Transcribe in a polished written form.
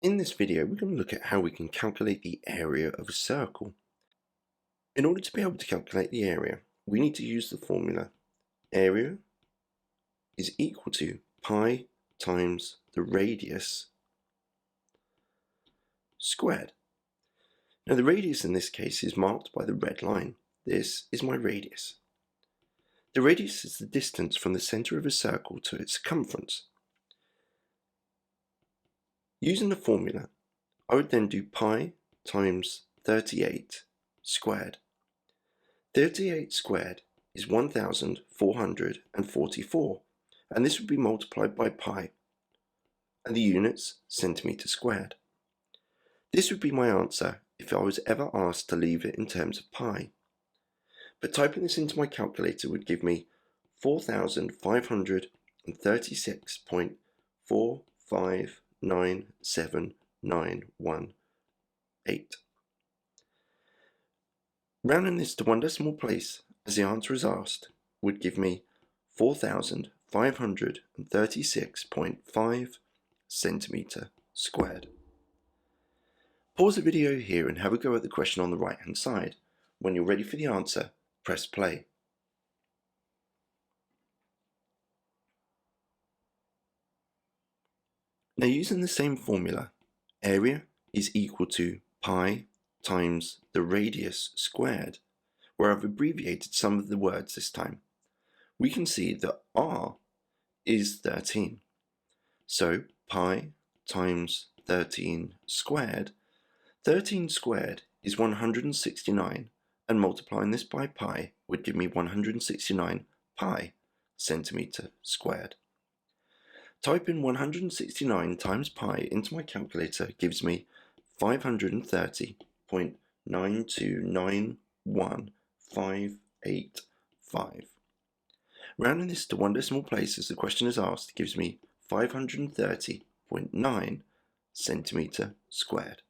In this video, we're going to look at how we can calculate the area of a circle. In order to be able to calculate the area, we need to use the formula area is equal to pi times the radius squared. Now the radius in this case is marked by the red line. This is my radius. The radius is the distance from the center of a circle to its circumference. Using the formula, I would then do pi times 38 squared. 38 squared is 1444, and this would be multiplied by pi, and the units centimeter squared. This would be my answer if I was ever asked to leave it in terms of pi. But typing this into my calculator would give me 4,536.4597918. Rounding this to one decimal place, as the answer is asked, would give me 4,536.5 centimeter squared. Pause the video here and have a go at the question on the right hand side. When you're ready for the answer, press play. Now using the same formula, area is equal to pi times the radius squared, where I've abbreviated some of the words this time. We can see that r is 13. So pi times 13 squared. 13 squared is 169, and multiplying this by pi would give me 169 pi centimeter squared. Type in 169 times pi into my calculator gives me 530.9291585. Rounding this to one decimal place as the question is asked gives me 530.9 centimeter squared.